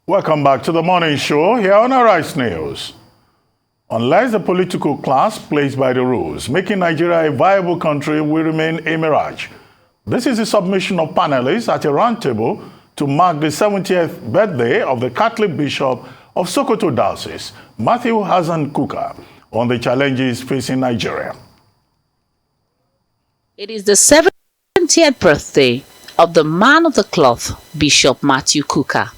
Welcome back to the morning show here on Arise News. Unless the political class plays by the rules, making Nigeria a viable country will remain a mirage. This is a submission of panelists at a roundtable to mark the 70th birthday of the Catholic Bishop of Sokoto Diocese, Matthew Hassan Kukah, on the challenges facing Nigeria. It is the 70th birthday of the man of the cloth, Bishop Matthew Kukah.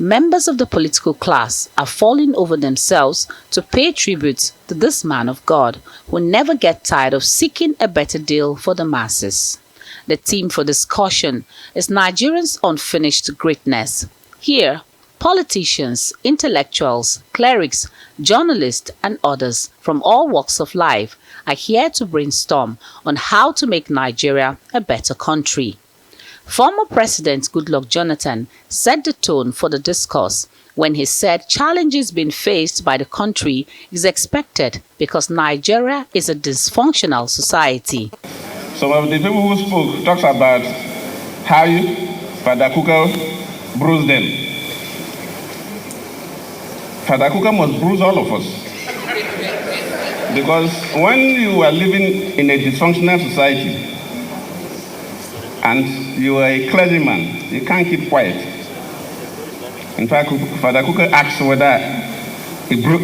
Members of the political class are falling over themselves to pay tribute to this man of God who never get tired of seeking a better deal for the masses. The theme for discussion is Nigerians' unfinished greatness. Here, politicians, intellectuals, clerics, journalists, and others from all walks of life are here to brainstorm on how to make Nigeria a better country. Former President Goodluck Jonathan set the tone for the discourse when he said challenges being faced by the country is expected because Nigeria is a dysfunctional society. Some of the people who spoke talks about how Father Kukah bruised them. Father Kukah must bruise all of us. Because when you are living in a dysfunctional society, and you are a clergyman, you can't keep quiet. In fact, Father Kukah asked whether he bruised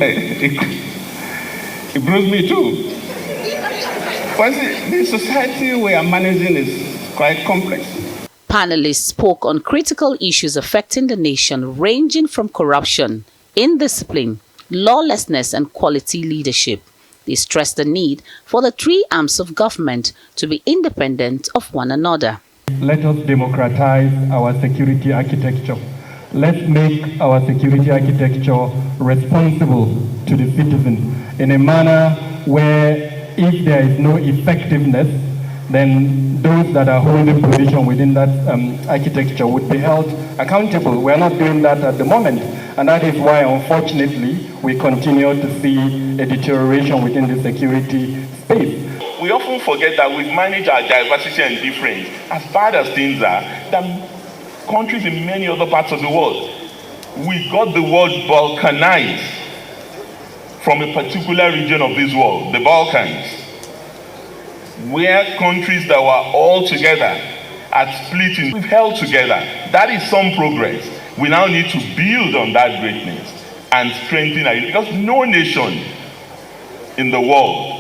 me too. But the society we are managing is quite complex. Panelists spoke on critical issues affecting the nation, ranging from corruption, indiscipline, lawlessness, and quality leadership. They stressed the need for the three arms of government to be independent of one another. Let us democratize our security architecture. Let's make our security architecture responsible to the citizen in a manner where if there is no effectiveness, then those that are holding position within that architecture would be held accountable. We are not doing that at the moment, and that is why, unfortunately, we continue to see a deterioration within the security space. We often forget that we've managed our diversity and difference, as bad as things are, than countries in many other parts of the world. We got the world balkanized from a particular region of this world, the Balkans, where countries that were all together are splitting. We've held together. That is some progress. We now need to build on that greatness and strengthen it, because no nation in the world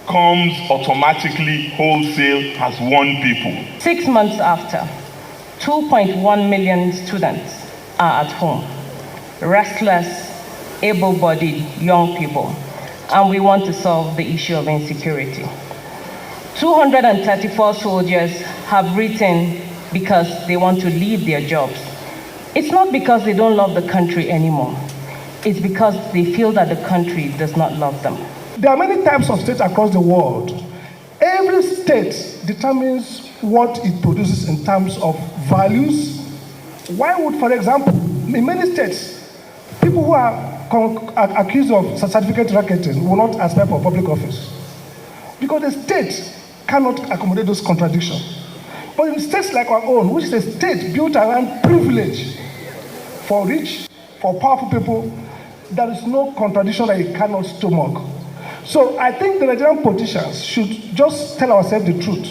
comes automatically wholesale as one people. 6 months after, 2.1 million students are at home, restless, able-bodied young people, and we want to solve the issue of insecurity. 234 soldiers have written because they want to leave their jobs. It's not because they don't love the country anymore. It's because they feel that the country does not love them. There are many types of states across the world. Every state determines what it produces in terms of values. Why would, for example, in many states, people who are accused of certificate racketing will not aspire for public office? Because the state cannot accommodate those contradictions. But in states like our own, which is a state built around privilege for rich, for powerful people, there is no contradiction that it cannot stomach. So I think the Nigerian politicians should just tell ourselves the truth,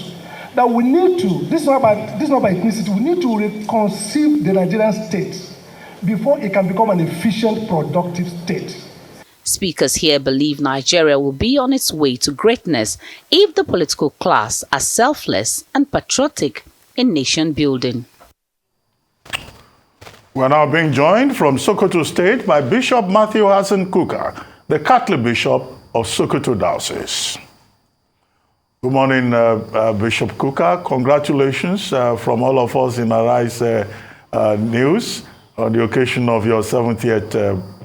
that we need to, this is not about ethnicity, we need to reconceive the Nigerian state before it can become an efficient, productive state. Speakers here believe Nigeria will be on its way to greatness if the political class are selfless and patriotic in nation building. We're now being joined from Sokoto State by Bishop Matthew Hassan Kukah, the Catholic Bishop of Sokoto Diocese. Good morning, Bishop Kukah. Congratulations from all of us in Arise News on the occasion of your 70th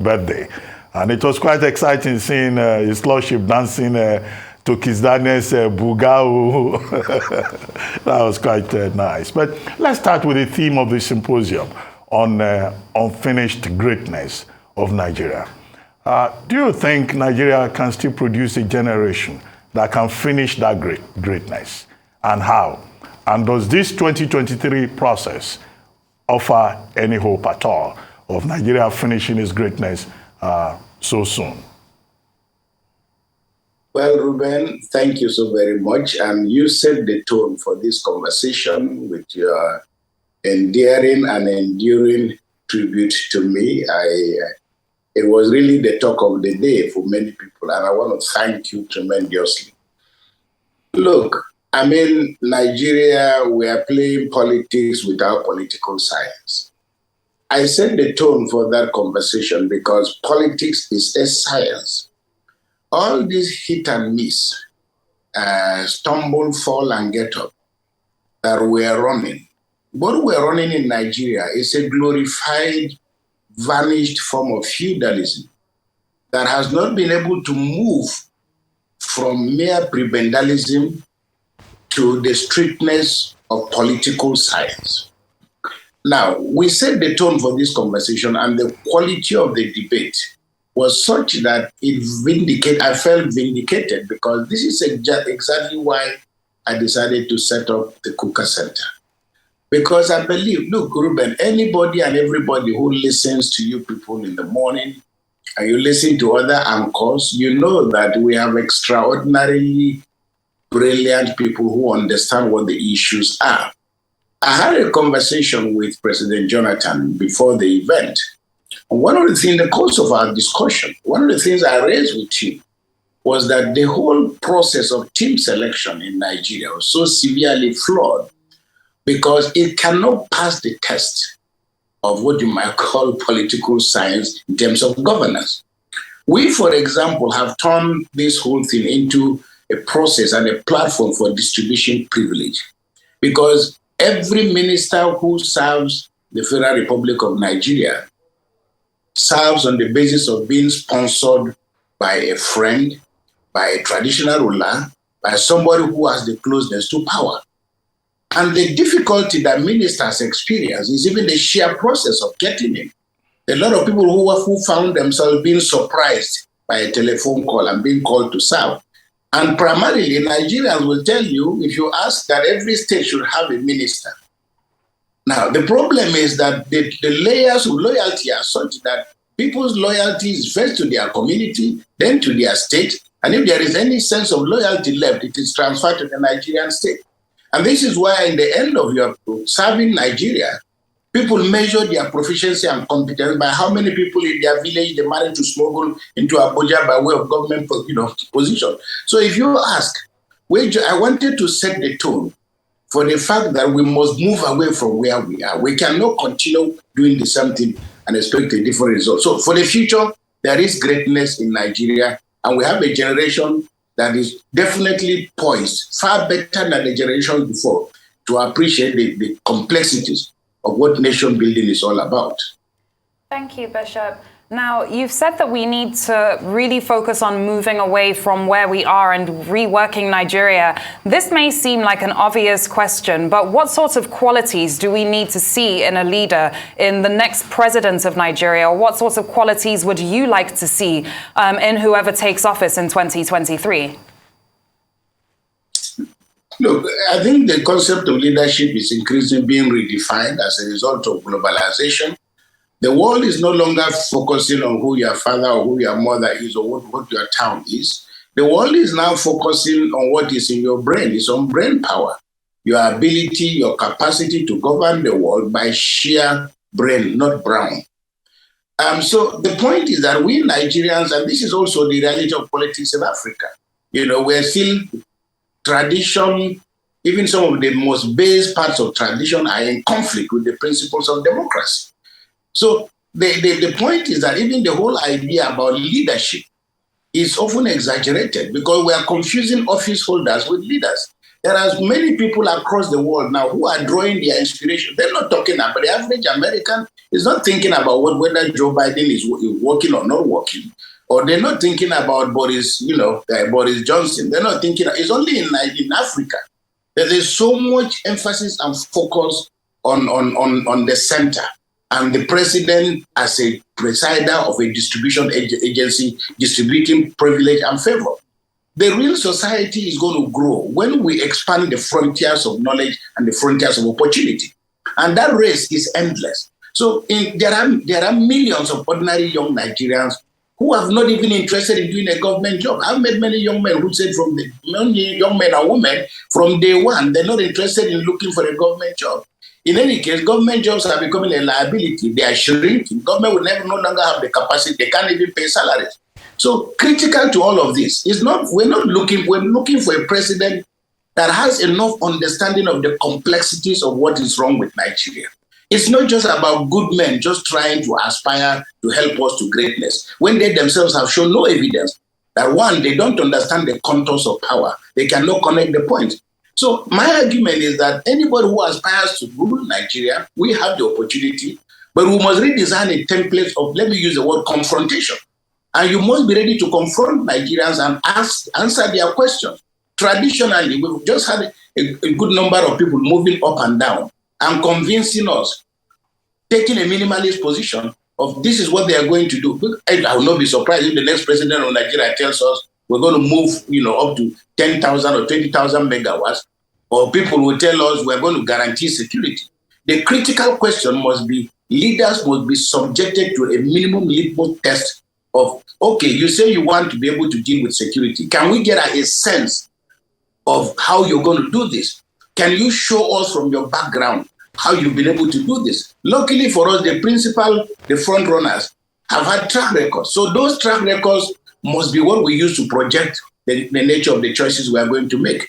birthday. And it was quite exciting seeing His Lordship dancing to Kiss Daniel's Bugao. That was quite nice. But let's start with the theme of the symposium on unfinished greatness of Nigeria. Do you think Nigeria can still produce a generation that can finish that greatness? And how? And does this 2023 process offer any hope at all of Nigeria finishing its greatness so soon? Well, Ruben, thank you so very much. And you set the tone for this conversation with your endearing and enduring tribute to me. It was really the talk of the day for many people, and I want to thank you tremendously. Look, I mean, Nigeria, we are playing politics without political science. I set the tone for that conversation because politics is a science. All this hit and miss, stumble, fall, and get up that we are running. What we're running in Nigeria is a glorified, vanished form of feudalism that has not been able to move from mere prebendalism to the strictness of political science. Now, we set the tone for this conversation, and the quality of the debate was such that I felt vindicated, because this is exactly why I decided to set up the Kukah Center. Because I believe, look, Ruben, anybody and everybody who listens to you people in the morning, and you listen to other anchors, you know that we have extraordinarily brilliant people who understand what the issues are. I had a conversation with President Jonathan before the event. One of the things, in the course of our discussion, one of the things I raised with him was that the whole process of team selection in Nigeria was so severely flawed because it cannot pass the test of what you might call political science in terms of governance. We, for example, have turned this whole thing into a process and a platform for distribution privilege, because every minister who serves the Federal Republic of Nigeria serves on the basis of being sponsored by a friend, by a traditional ruler, by somebody who has the closeness to power. And the difficulty that ministers experience is even the sheer process of getting in. A lot of people who found themselves being surprised by a telephone call and being called to serve. And primarily, Nigerians will tell you, if you ask, that every state should have a minister. Now, the problem is that the layers of loyalty are such that people's loyalty is first to their community, then to their state. And if there is any sense of loyalty left, it is transferred to the Nigerian state. And this is why, in the end of your serving Nigeria, people measure their proficiency and competence by how many people in their village they manage to smuggle into Abuja by way of government position. So if you ask, I wanted to set the tone for the fact that we must move away from where we are. We cannot continue doing the same thing and expect a different result. So for the future, there is greatness in Nigeria, and we have a generation that is definitely poised, far better than the generation before, to appreciate the complexities of what nation building is all about. Thank you, Bishop. Now, you've said that we need to really focus on moving away from where we are and reworking Nigeria. This may seem like an obvious question, but what sorts of qualities do we need to see in a leader, in the next president of Nigeria? Or what sorts of qualities would you like to see in whoever takes office in 2023? Look, I think the concept of leadership is increasingly being redefined as a result of globalization. The world is no longer focusing on who your father or who your mother is or what your town is. The world is now focusing on what is in your brain. It's on brain power, your ability, your capacity to govern the world by sheer brain, not brown. So the point is that we Nigerians, and this is also the reality of politics in Africa, we're still tradition, even some of the most base parts of tradition are in conflict with the principles of democracy. So the point is that even the whole idea about leadership is often exaggerated because we are confusing office holders with leaders. There are many people across the world now who are drawing their inspiration. They're not talking about the average American is not thinking about whether Joe Biden is working or not working, or they're not thinking about Boris Johnson. They're not thinking. It's only in Africa that there's so much emphasis and focus on the center. And the president as a presider of a distribution agency distributing privilege and favor. The real society is going to grow when we expand the frontiers of knowledge and the frontiers of opportunity. And that race is endless. So there are millions of ordinary young Nigerians who have not even interested in doing a government job. I've met many young men who said many young men and women from day one, they're not interested in looking for a government job. In any case, government jobs are becoming a liability. They are shrinking. Government will no longer have the capacity. They can't even pay salaries. So critical to all of this is we're looking for a president that has enough understanding of the complexities of what is wrong with Nigeria. It's not just about good men just trying to aspire to help us to greatness, when they themselves have shown no evidence that, one, they don't understand the contours of power. They cannot connect the points. So my argument is that anybody who aspires to rule Nigeria, we have the opportunity, but we must redesign a template of, let me use the word, confrontation. And you must be ready to confront Nigerians and answer their questions. Traditionally, we've just had a good number of people moving up and down and convincing us, taking a minimalist position of this is what they are going to do. I will not be surprised if the next president of Nigeria tells us we're going to move, up to 10,000 or 20,000 megawatts, or people will tell us we're going to guarantee security. The critical question must be, leaders must be subjected to a minimum litmus test of, okay, you say you want to be able to deal with security. Can we get a sense of how you're going to do this? Can you show us from your background how you've been able to do this? Luckily for us, the front runners have had track records. So those track records must be what we use to project the nature of the choices we are going to make.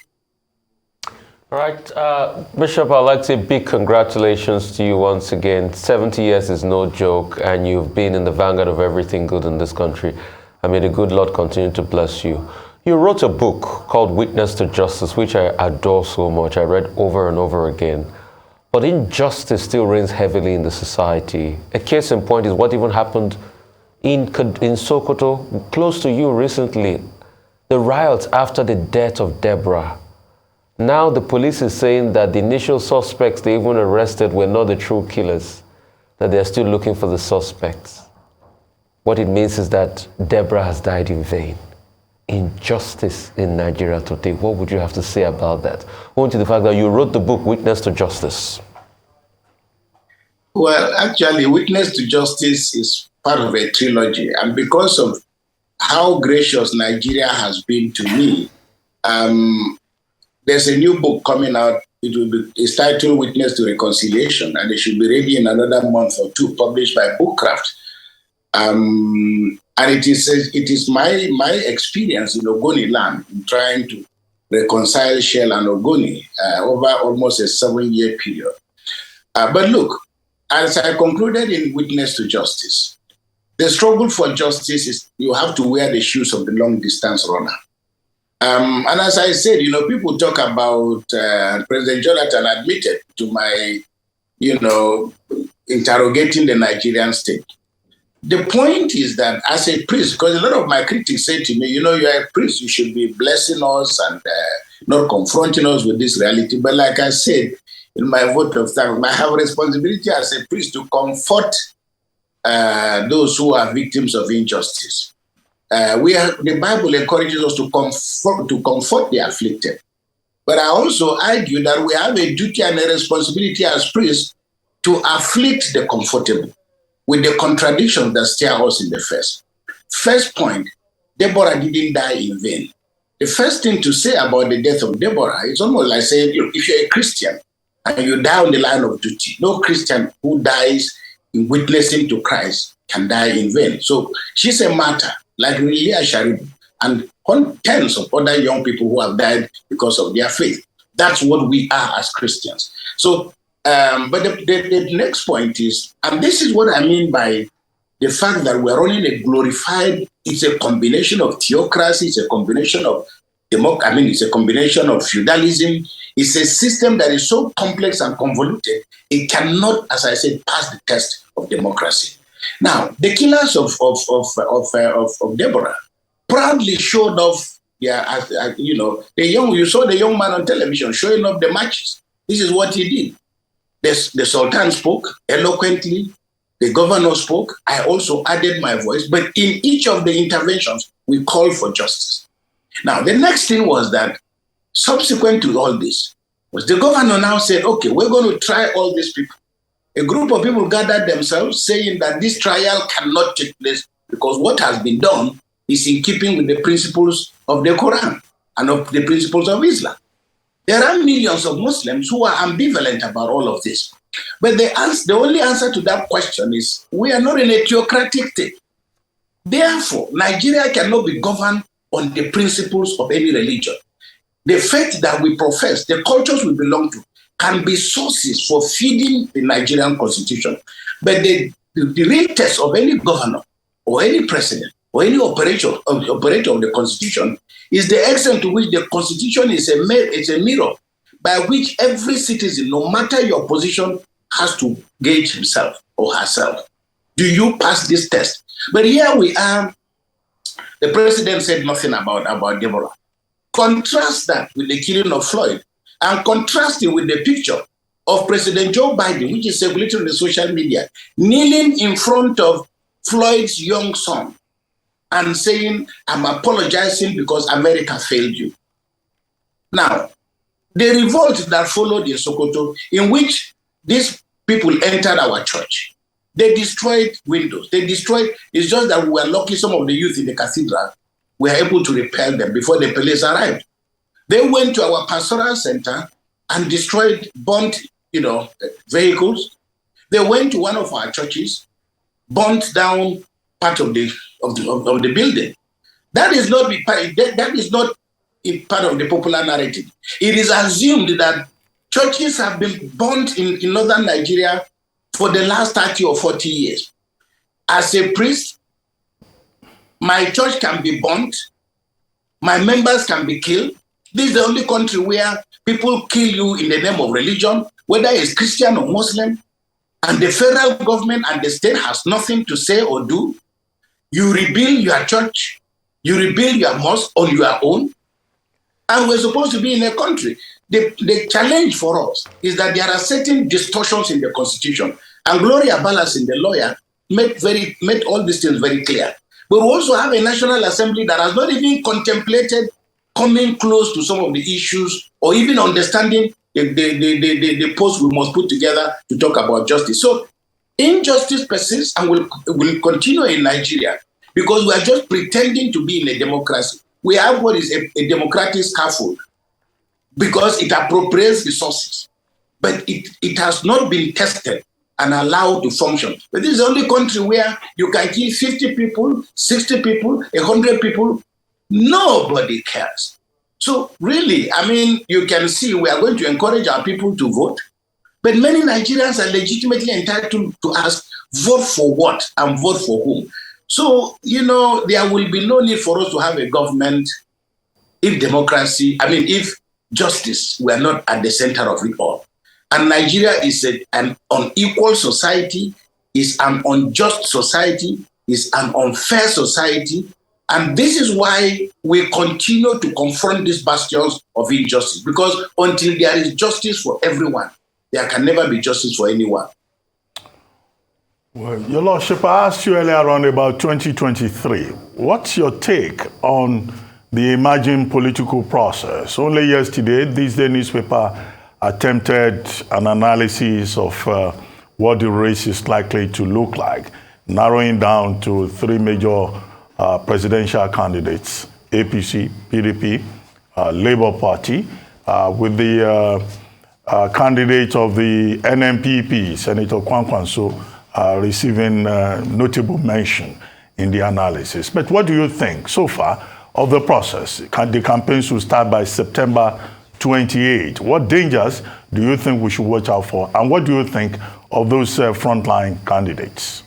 All right, Bishop, I'd like to say big congratulations to you once again. 70 years is no joke, and you've been in the vanguard of everything good in this country. I may the good Lord continue to bless you. You wrote a book called Witness to Justice, which I adore so much. I read over and over again. But injustice still reigns heavily in the society. A case in point is what even happened in Sokoto, close to you recently. The riots after the death of Deborah. Now the police is saying that the initial suspects they even arrested were not the true killers, that they're still looking for the suspects. What it means is that Deborah has died in vain. Injustice in Nigeria today. What would you have to say about that? Owing to the fact that you wrote the book Witness to Justice. Well, actually, Witness to Justice is part of a trilogy. And because of how gracious Nigeria has been to me, there's a new book coming out. It's titled Witness to Reconciliation, and it should be ready in another month or two, published by Bookcraft. And it is my experience in Ogoni land in trying to reconcile Shell and Ogoni over almost a 7-year period. But look, as I concluded in Witness to Justice, the struggle for justice is you have to wear the shoes of the long distance runner. And as I said, people talk about President Jonathan admitted to my, interrogating the Nigerian state. The point is that as a priest, because a lot of my critics say to me, you're a priest, you should be blessing us and not confronting us with this reality. But like I said, in my vote of thanks, I have a responsibility as a priest to comfort those who are victims of injustice. The Bible encourages us to comfort the afflicted. But I also argue that we have a duty and a responsibility as priests to afflict the comfortable with the contradictions that stare us in the face. First point, Deborah didn't die in vain. The first thing to say about the death of Deborah is almost like saying, if you're a Christian and you die on the line of duty, no Christian who dies in witnessing to Christ can die in vain. So she's a martyr, like Lilia Sharibu, and tens of other young people who have died because of their faith. That's what we are as Christians. So, but the next point is, and this is what I mean by the fact that we're running a glorified, it's a combination of theocracy, it's a combination of it's a combination of feudalism. It's a system that is so complex and convoluted, it cannot, as I said, pass the test of democracy. Now, the killers of Deborah proudly showed off you saw the young man on television showing off the matches. This is what he did. The Sultan spoke eloquently. The governor spoke. I also added my voice. But in each of the interventions, we called for justice. Now, the next thing was that subsequent to all this, was the governor now said, okay, we're going to try all these people. A group of people gathered themselves saying that this trial cannot take place because what has been done is in keeping with the principles of the Quran and of the principles of Islam. There are millions of Muslims who are ambivalent about all of this. But the only answer to that question is we are not in a theocratic state. Therefore, Nigeria cannot be governed on the principles of any religion. The faith that we profess, the cultures we belong to, can be sources for feeding the Nigerian constitution. But the real test of any governor or any president or any operator of the constitution is the extent to which the constitution is a mirror by which every citizen, no matter your position, has to gauge himself or herself. Do you pass this test? But here we are. The president said nothing about Deborah. Contrast that with the killing of Floyd and contrast it with the picture of President Joe Biden, which is circulating on the social media, kneeling in front of Floyd's young son and saying, I'm apologizing because America failed you. Now, the revolt that followed in Sokoto, in which these people entered our church, they destroyed windows. It's just that we were lucky some of the youth in the cathedral were able to repel them before the police arrived. They went to our pastoral center and destroyed, burnt, vehicles. They went to one of our churches, burnt down part of the building. That is not part of the popular narrative. It is assumed that churches have been burnt in northern Nigeria for the last 30 or 40 years. As a priest, my church can be burnt, my members can be killed. This is the only country where people kill you in the name of religion, whether it's Christian or Muslim, and the federal government and the state has nothing to say or do. You rebuild your church, you rebuild your mosque on your own, and we're supposed to be in a country. The challenge for us is that there are certain distortions in the constitution, and Gloria Ballas, the lawyer, made all these things very clear. But we also have a National Assembly that has not even contemplated coming close to some of the issues or even understanding the post we must put together to talk about justice. So injustice persists and will continue in Nigeria because we are just pretending to be in a democracy. We have what is a democratic scaffold because it appropriates resources, but it has not been tested and allowed to function. But this is the only country where you can kill 50 people, 60 people, 100 people. Nobody cares. So really, you can see we are going to encourage our people to vote, but many Nigerians are legitimately entitled to ask, vote for what and vote for whom? So, there will be no need for us to have a government if justice were not at the center of it all. And Nigeria is an unequal society, is an unjust society, is an unfair society. And this is why we continue to confront these bastions of injustice, because until there is justice for everyone, there can never be justice for anyone. Well, Your Lordship, I asked you earlier on about 2023. What's your take on the emerging political process? Only yesterday, this day newspaper attempted an analysis of what the race is likely to look like, narrowing down to three major presidential candidates: APC, PDP, Labour Party, with the candidate of the NNPP, Senator Kwankwanso, receiving notable mention in the analysis. But what do you think so far of the process? The campaigns will start by September 28. What dangers do you think we should watch out for? And what do you think of those frontline candidates?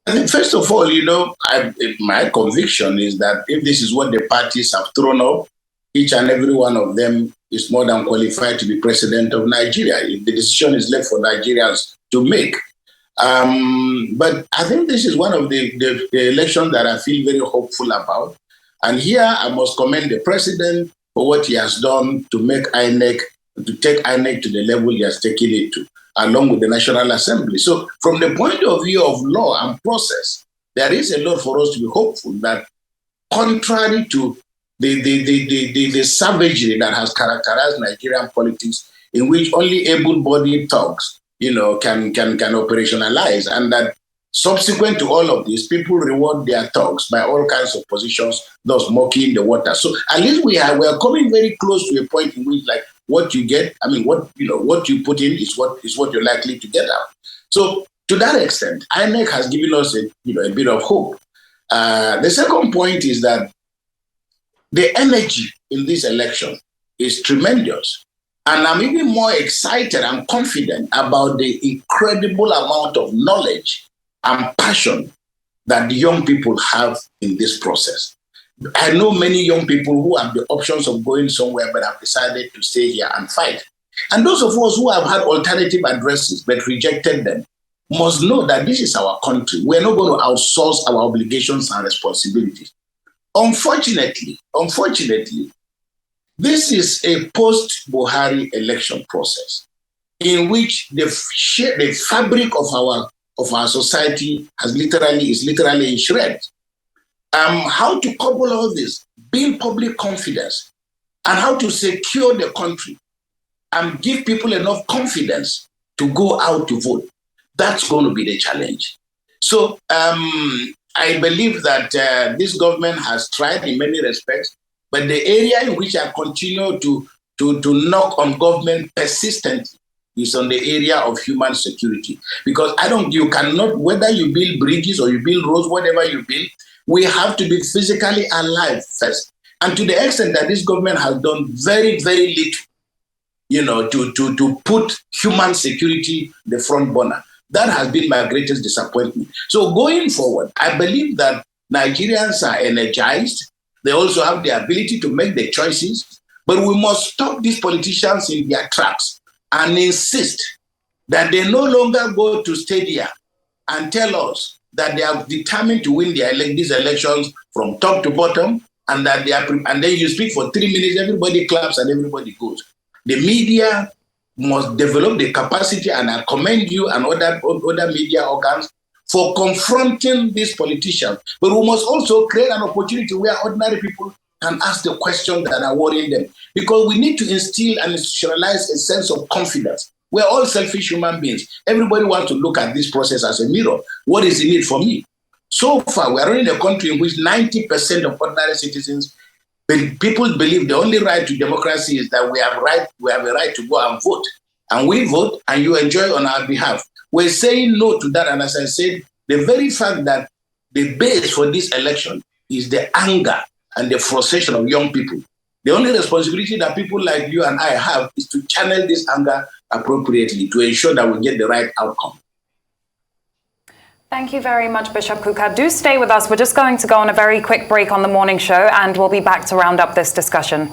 First of all, my conviction is that if this is what the parties have thrown up, each and every one of them is more than qualified to be president of Nigeria. If the decision is left for Nigerians to make. But I think this is one of the elections that I feel very hopeful about. And here I must commend the president for what he has done to take INEC to the level he has taken it to, along with the National Assembly. So from the point of view of law and process, there is a lot for us to be hopeful that, contrary to the savagery that has characterized Nigerian politics, in which only able-bodied thugs, can operationalize, and that subsequent to all of this, people reward their thugs by all kinds of positions, thus mocking the water. So at least we are coming very close to a point in which, like, what you get, what you put in is what you're likely to get out. So to that extent, INEC has given us a bit of hope. The second point is that the energy in this election is tremendous. And I'm even more excited and confident about the incredible amount of knowledge and passion that the young people have in this process. I know many young people who have the options of going somewhere but have decided to stay here and fight. And those of us who have had alternative addresses but rejected them must know that this is our country. We're not going to outsource our obligations and responsibilities. Unfortunately, this is a post-Buhari election process in which the fabric of our society is literally in shreds. How to couple all this, build public confidence, and how to secure the country and give people enough confidence to go out to vote. That's going to be the challenge. So I believe that this government has tried in many respects, but the area in which I continue to knock on government persistently is on the area of human security. Because you cannot, whether you build bridges or you build roads, whatever you build, we have to be physically alive first. And to the extent that this government has done very, very little, to put human security the front burner. That has been my greatest disappointment. So going forward, I believe that Nigerians are energized. They also have the ability to make the choices. But we must stop these politicians in their tracks and insist that they no longer go to stadia and tell us that they are determined to win these elections from top to bottom, and that and then you speak for 3 minutes, everybody claps and everybody goes. The media must develop the capacity, and I commend you and other media organs for confronting these politicians. But we must also create an opportunity where ordinary people can ask the questions that are worrying them. Because we need to instill and institutionalize a sense of confidence. We're all selfish human beings. Everybody wants to look at this process as a mirror. What is in it for me? So far, we're running a country in which 90% of ordinary citizens, people believe the only right to democracy is that we have a right to go and vote. And we vote and you enjoy on our behalf. We're saying no to that. And as I said, the very fact that the base for this election is the anger and the frustration of young people. The only responsibility that people like you and I have is to channel this anger appropriately to ensure that we get the right outcome. Thank you very much, Bishop Kukah. Do stay with us. We're just going to go on a very quick break on the morning show, and we'll be back to round up this discussion.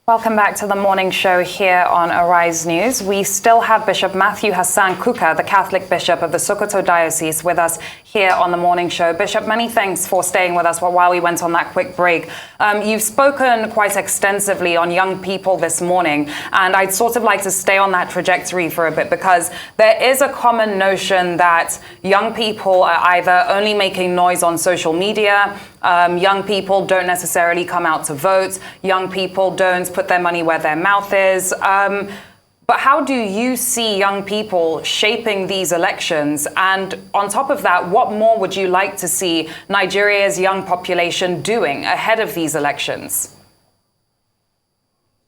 Welcome back to the morning show here on Arise News. We still have Bishop Matthew Hassan Kukah, the Catholic Bishop of the Sokoto Diocese, with us here on the morning show. Bishop, many thanks for staying with us while we went on that quick break. You've spoken quite extensively on young people this morning, and I'd sort of like to stay on that trajectory for a bit, because there is a common notion that young people are either only making noise on social media, young people don't necessarily come out to vote, young people don't put their money where their mouth is. But how do you see young people shaping these elections? And on top of that, what more would you like to see Nigeria's young population doing ahead of these elections?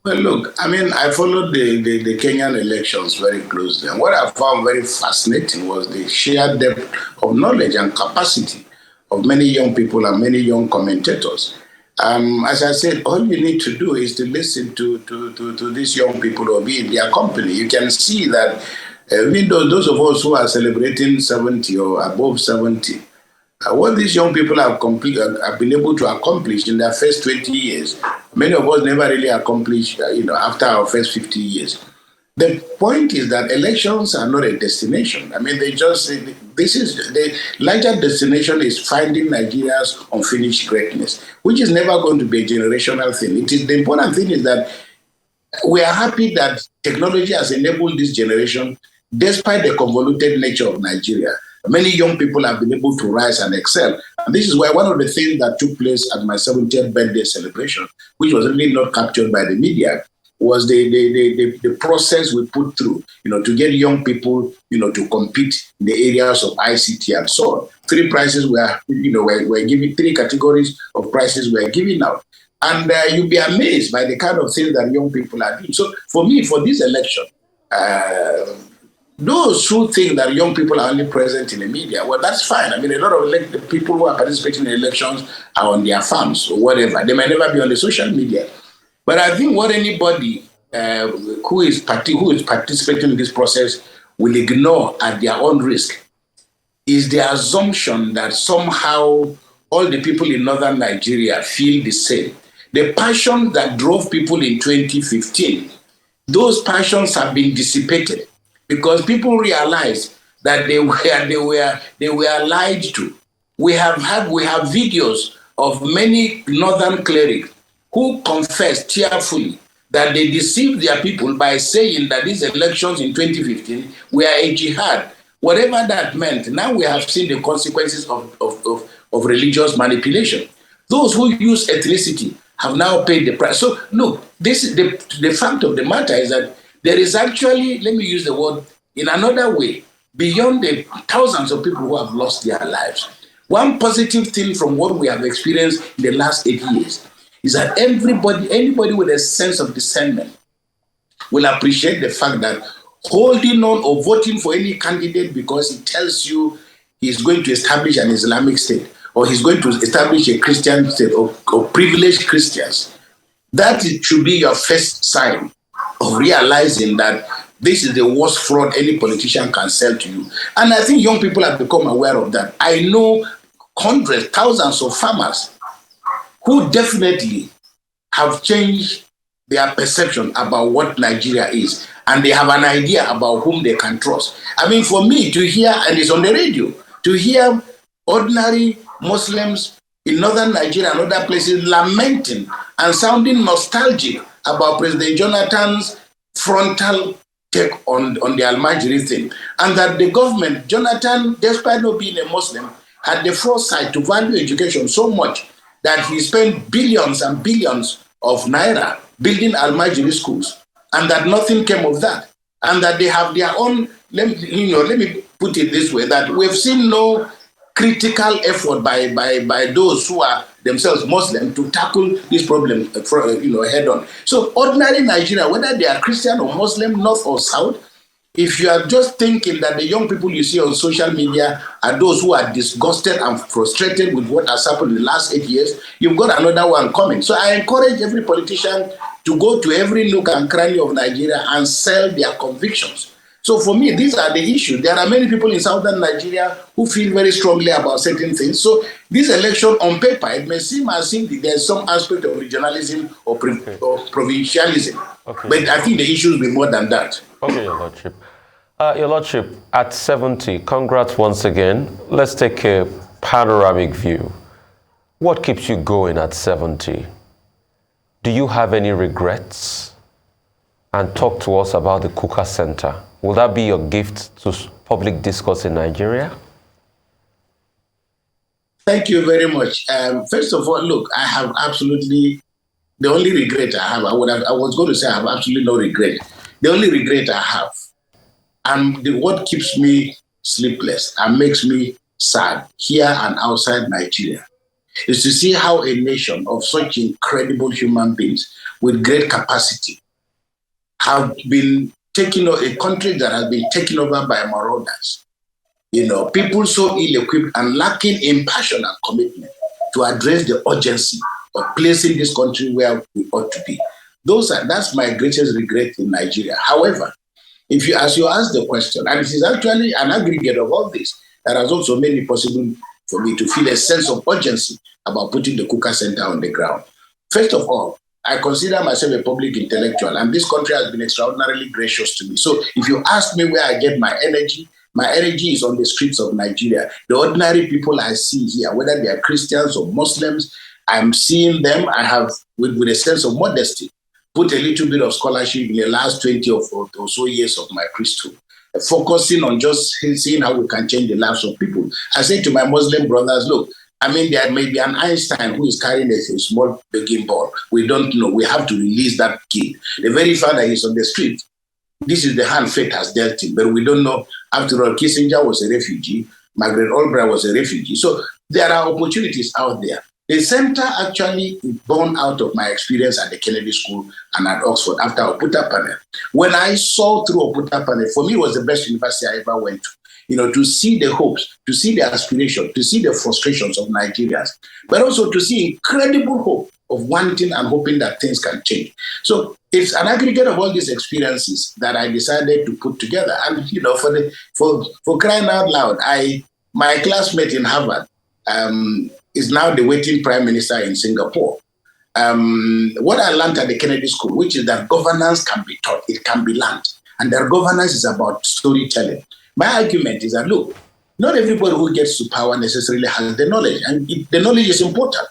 Well, look, I followed the Kenyan elections very closely. And what I found very fascinating was the sheer depth of knowledge and capacity of many young people and many young commentators. As I said, all you need to do is to listen to these young people or be in their company. You can see that even those of us who are celebrating 70 or above 70, what these young people have been able to accomplish in their first 20 years, many of us never really accomplished, after our first 50 years. The point is that elections are not a destination. The larger destination is finding Nigeria's unfinished greatness, which is never going to be a generational thing. The important thing is that we are happy that technology has enabled this generation, despite the convoluted nature of Nigeria. Many young people have been able to rise and excel. And this is why one of the things that took place at my 70th birthday celebration, which was really not captured by the media, was the process we put through, to get young people, to compete in the areas of ICT and so on. Three prizes we're giving, three categories of prizes we're giving out. And you'll be amazed by the kind of things that young people are doing. So for me, for this election, those who think that young people are only present in the media, well, that's fine. I mean, a lot of the people who are participating in elections are on their farms or whatever. They might never be on the social media. But I think what anybody who is participating in this process will ignore at their own risk is the assumption that somehow all the people in northern Nigeria feel the same. The passion that drove people in 2015, those passions have been dissipated because people realized that they were lied to. We have videos of many northern clerics who confessed tearfully that they deceived their people by saying that these elections in 2015 were a jihad. Whatever that meant, now we have seen the consequences of religious manipulation. Those who use ethnicity have now paid the price. So look, the fact of the matter is that there is actually, let me use the word in another way, beyond the thousands of people who have lost their lives. One positive thing from what we have experienced in the last 8 years is that anybody with a sense of discernment will appreciate the fact that holding on or voting for any candidate because he tells you he's going to establish an Islamic state or he's going to establish a Christian state or privileged Christians, that should be your first sign of realizing that this is the worst fraud any politician can sell to you. And I think young people have become aware of that. I know hundreds, thousands of farmers who definitely have changed their perception about what Nigeria is. And they have an idea about whom they can trust. I mean, for me to hear, and it's on the radio, to hear ordinary Muslims in northern Nigeria and other places lamenting and sounding nostalgic about President Jonathan's frontal take on the Al-Majri thing. And that the government, Jonathan, despite not being a Muslim, had the foresight to value education so much that he spent billions and billions of naira building Al-Majri schools, and that nothing came of that. And that they have their own, let me put it this way, that we've seen no critical effort by those who are themselves Muslim to tackle this problem head on. So ordinary Nigeria, whether they are Christian or Muslim, north or south, if you are just thinking that the young people you see on social media are those who are disgusted and frustrated with what has happened in the last 8 years, you've got another one coming. So I encourage every politician to go to every nook and cranny of Nigeria and sell their convictions. So for me, these are the issues. There are many people in southern Nigeria who feel very strongly about certain things. So this election on paper, it may seem as if there's some aspect of regionalism or provincialism. Okay. But I think the issue will be more than that. Okay, Your Lordship. Your Lordship, at 70, congrats once again. Let's take a panoramic view. What keeps you going at 70? Do you have any regrets? And talk to us about the Kukah Center. Will that be your gift to public discourse in Nigeria? Thank you very much. First of all, look, I have absolutely, the only regret I have, I was going to say I have absolutely no regret. The only regret I have, and what keeps me sleepless and makes me sad here and outside Nigeria, is to see how a nation of such incredible human beings with great capacity have been taking over, a country that has been taken over by marauders. People so ill-equipped and lacking in passion and commitment to address the urgency of placing this country where we ought to be. That's my greatest regret in Nigeria. However, as you ask the question, and it is actually an aggregate of all this that has also made it possible for me to feel a sense of urgency about putting the Kukah Center on the ground. First of all, I consider myself a public intellectual, and this country has been extraordinarily gracious to me. So if you ask me where I get my energy is on the streets of Nigeria. The ordinary people I see here, whether they are Christians or Muslims, I'm seeing them. I have, with a sense of modesty, put a little bit of scholarship in the last 20 or so years of my priesthood. focusing on just seeing how we can change the lives of people. I say to my Muslim brothers, look, I mean, there may be an Einstein who is carrying a small begging ball. We don't know. We have to release that kid. The very fact that he's on the street, this is the hand fate has dealt him. But we don't know. After all, Kissinger was a refugee. Margaret Albright was a refugee. So there are opportunities out there. The center actually is born out of my experience at the Kennedy School and at Oxford after Oputa panel. When I saw through Oputa panel, for me, it was the best university I ever went to. To see the hopes, to see the aspiration, to see the frustrations of Nigerians, but also to see incredible hope of wanting and hoping that things can change. So it's an aggregate of all these experiences that I decided to put together. And for crying out loud, my classmate in Harvard is now the waiting prime minister in Singapore. What I learned at the Kennedy School, which is that governance can be taught, it can be learned, and that governance is about storytelling. My argument is that, look, not everybody who gets to power necessarily has the knowledge, and the knowledge is important.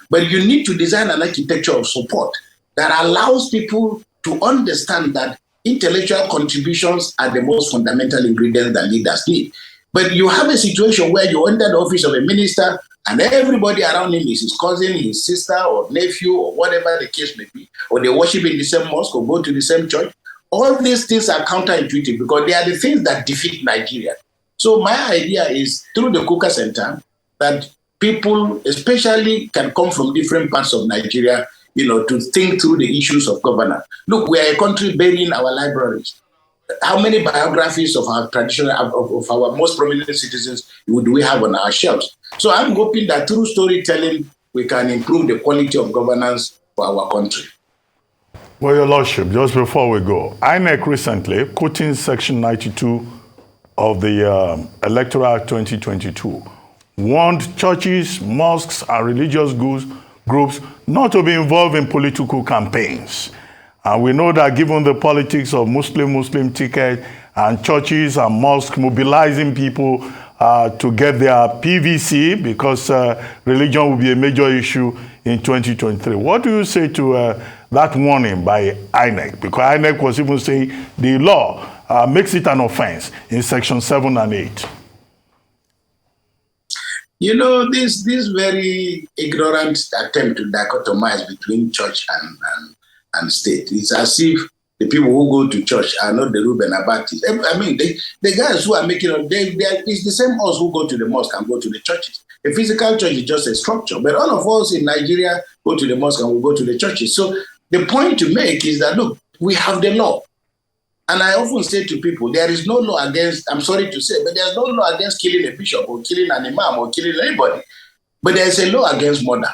But you need to design an architecture of support that allows people to understand that intellectual contributions are the most fundamental ingredients that leaders need. But you have a situation where you enter the office of a minister and everybody around him is his cousin, his sister, or nephew, or whatever the case may be, or they worship in the same mosque or go to the same church. All these things are counterintuitive because they are the things that defeat Nigeria. So my idea is through the Kukah Center that people, especially, can come from different parts of Nigeria, to think through the issues of governance. Look, we are a country burying our libraries. How many biographies of our traditional, of our most prominent citizens do we have on our shelves? So I'm hoping that through storytelling, we can improve the quality of governance for our country. Well, Your Lordship, just before we go, INEC recently, quoting Section 92 of the Electoral Act 2022, warned churches, mosques, and religious groups not to be involved in political campaigns. And we know that given the politics of Muslim ticket and churches and mosques mobilizing people to get their PVC because religion will be a major issue in 2023. What do you say to that warning by INEC? Because INEC was even saying the law makes it an offense in Section 7 and 8. This very ignorant attempt to dichotomize between church and state. It's as if the people who go to church are not the Reuben Abatis. I mean, the guys who are making it, it's the same us who go to the mosque and go to the churches. A physical church is just a structure, but all of us in Nigeria go to the mosque and we go to the churches. So the point to make is that, look, we have the law. And I often say to people, there is no law against, I'm sorry to say, but there's no law against killing a bishop or killing an imam or killing anybody. But there's a law against murder.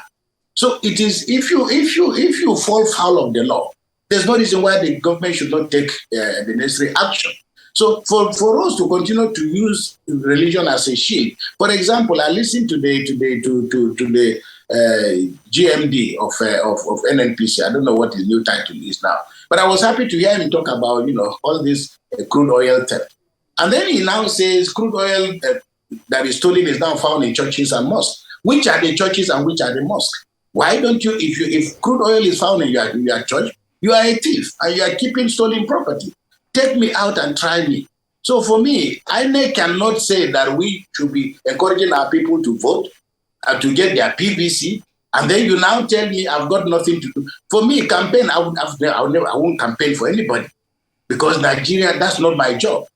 So it is, if you fall foul of the law, there's no reason why the government should not take the necessary action. So for us to continue to use religion as a shield, for example, I listened to the GMD of NNPC. I don't know what his new title is now, but I was happy to hear him talk about all this crude oil theft. And then he now says crude oil that is stolen is now found in churches and mosques. Which are the churches and which are the mosques? Why don't you, if crude oil is found in your church, you are a thief and you are keeping stolen property. Take me out and try me. So for me, INEC cannot say that we should be encouraging our people to vote and to get their PVC, and then you now tell me I've got nothing to do. For me, campaign, I won't campaign for anybody because Nigeria, that's not my job.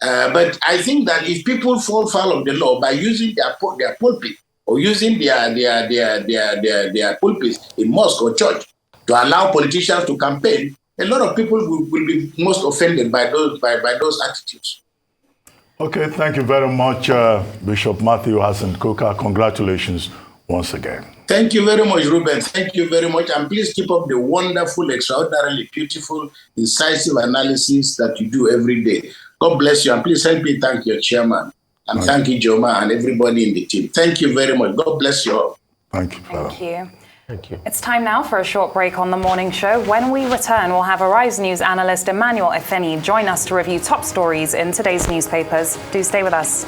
But I think that if people fall foul of the law by using their pulpit or using their pulpits in mosque or church to allow politicians to campaign, a lot of people will be most offended by those attitudes. Okay, thank you very much, Bishop Matthew Hassan Kukah. Congratulations once again. Thank you very much, Ruben. Thank you very much. And please keep up the wonderful, extraordinarily beautiful, incisive analysis that you do every day. God bless you. And please help me thank your chairman. And thank you, Joma, and everybody in the team. Thank you very much. God bless you all. Thank you, Father. Thank you. Thank you. It's time now for a short break on the morning show. When we return, we'll have Arise News analyst Emmanuel Efeni join us to review top stories in today's newspapers. Do stay with us.